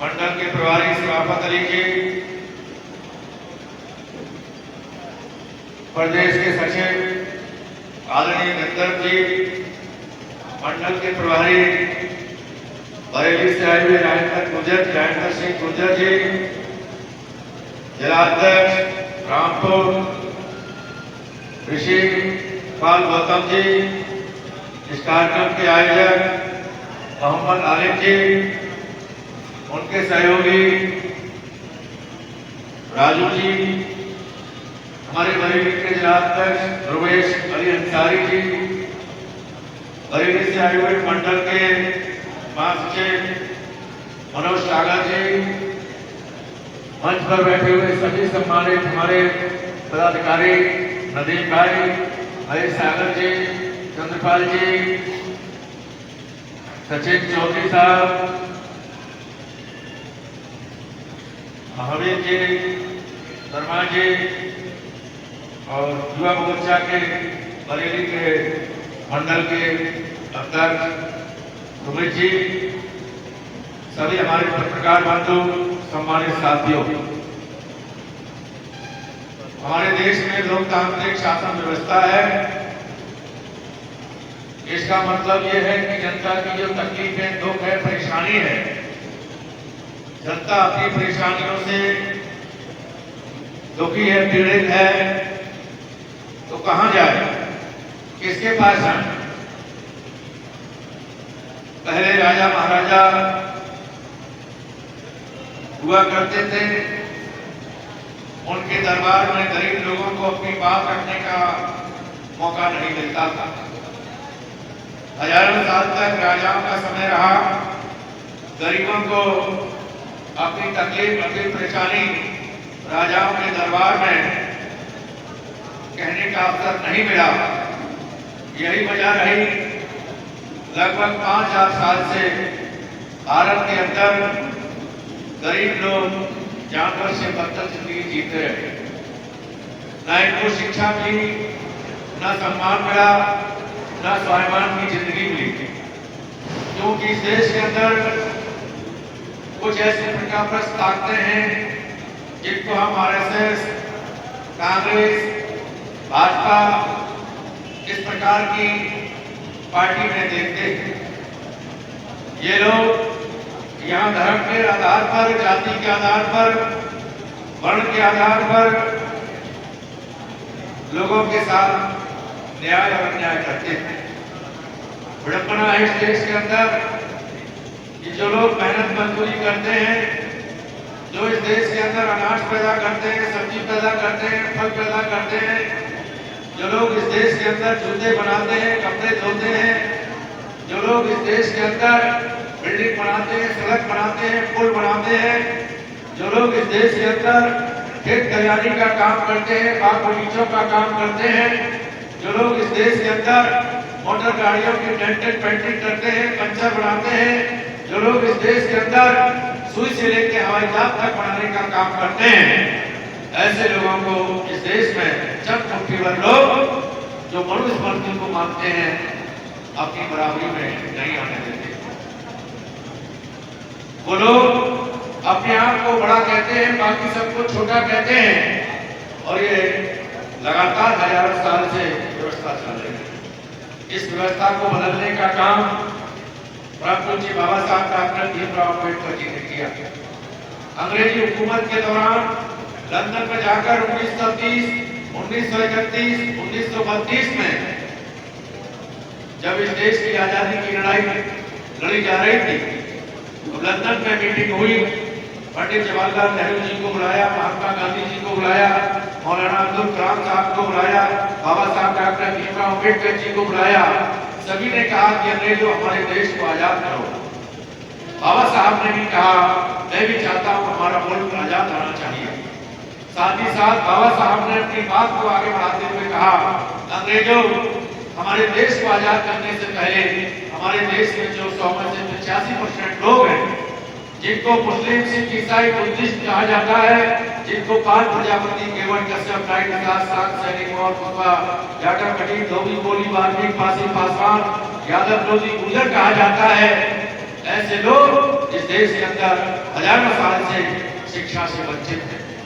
मंडल के प्रभारी सभापति अली जी, प्रदेश के सचिव आदरणीय गंधर्व जी, मंडल के प्रभारी बरेली से आए हुए राजेंद्र सिंह गुर्जर जी, जिलाध्यक्ष रामपुर ऋषि पाल गौतम जी, इस कार्यक्रम के आयोजक मोहम्मद आलिम जी, उनके सहयोगी राजू जी, हमारे बरेली के जिलाध्यक्ष ध्रुवेश अली अंसारी जी, बरेली से आए हुए मंडल के महासचिव मनोज सागर जी, मंच पर बैठे हुए सभी सम्मानित हमारे पदाधिकारी नदीम भाई, हरीश सागर जी, चंद्रपाल जी, सचिन चौधरी साहब, महावीर जी, शर्मा जी और युवा मोर्चा के बरेली के मंडल के अध्यक्ष सुमित जी, सभी हमारे पत्रकार बंधु, सम्मानित साथियों, हमारे देश में लोकतांत्रिक शासन व्यवस्था है। इसका मतलब यह है कि जनता की जो तकलीफें, दुख है, परेशानी है, जनता अपनी परेशानियों से दुखी है, पीड़ित है, तो कहां जाए, किसके पास जाए? पहले राजा महाराजा हुआ करते थे, उनके दरबार में गरीब लोगों को अपनी बात रखने का मौका नहीं मिलता था। हजारों साल तक राजाओं का समय रहा, गरीबों को अपनी तकलीफ, अपनी परेशानी राजाओं के दरबार में कहने का अवसर नहीं मिला। यही वजह रही लगभग 5000 साल से भारत के अंदर गरीब लोग जानवर से बदतर जिंदगी जीते रहे, न इनको शिक्षा मिली, न सम्मान मिला, न स्वाभिमान की जिंदगी मिली, क्योंकि इस देश के अंदर कुछ ऐसे प्रजाप्रस्त ताकतें हैं जिनको हम आरएसएस, कांग्रेस, भाजपा इस प्रकार की पार्टी में देखते हैं। ये लोग यहाँ धर्म के आधार पर, जाति के आधार पर, वर्ण के आधार पर लोगों के साथ न्याय और अन्याय करते हैं। विडंबना है इस देश के अंदर कि जो लोग मेहनत मजदूरी करते हैं, जो इस देश के अंदर अनाज पैदा करते हैं, सब्जी पैदा करते हैं, फल पैदा करते हैं, जो लोग इस देश के अंदर जूते बनाते हैं, कपड़े धोते हैं, जो लोग इस देश के अंदर बिल्डिंग बनाते हैं, सड़क बनाते हैं, पुल बनाते हैं, जो लोग इस देश के अंदर खेत खलिहानी का काम करते हैं, बाग बगीचों का काम करते हैं, जो लोग इस देश के अंदर मोटर गाड़ियों की डेंटेड पेंटिंग करते हैं, पंचर बनाते हैं, जो लोग इस देश के अंदर सुई से लेकर हवाई जहाज तक बनाने का काम करते हैं, ऐसे लोगों को इस देश में चंद मुट्ठी भर लोग जो मनुष्य मर्जी को मानते हैं, अपनी बराबरी में नहीं आने देते। वो लोग अपने आप को बड़ा कहते हैं, बाकी सबको छोटा कहते हैं, और ये लगातार हजारों साल से व्यवस्था चल रही है। इस व्यवस्था को बदलने का काम परमपूज्य बाबा साहब डॉक्टर भीमराव अम्बेडकर जी ने किया। अंग्रेजी हुकूमत के दौरान लंदन में जाकर 1930, 1931, 1932 में जब इस देश की आजादी की लड़ाई लड़ी जा रही थी, तो लंदन में मीटिंग हुई, पंडित जवाहरलाल नेहरू जी को बुलाया, महात्मा गांधी जी को बुलाया, मौलाना अब्दुल कलाम साहब को बुलाया, बाबा साहब डॉक्टर भीमराव अम्बेडकर जी को बुलाया। सभी ने कहा कि अंग्रेजों हमारे देश को आजाद करो। बाबा साहब ने भी कहा, मैं भी चाहता हूँ हमारा मुल्क आजाद होना चाहिए। साथ ही साथ बाबा साहब ने अपनी बात को आगे बढ़ाते हुए कहा, अंग्रेजों हमारे देश को आजाद करने से पहले हमारे देश में जो 100 में से 85% लोग हैं, जिनको मुस्लिम, सिख, ईसाई, बुद्धिस्ट कहा जाता है, जिनको पांच प्रजापति, केवट, कश्यप, नाइट, दास, सांग, सैनिक, मौर, पुष्पा, जाटा, कटील, धोबी, बोली, वाल्मीकि, पासी, पासवान, यादव, लोधी, गुर्जर कहा जाता है, ऐसे लोग इस देश के अंदर हजारों साल से शिक्षा से वंचित है।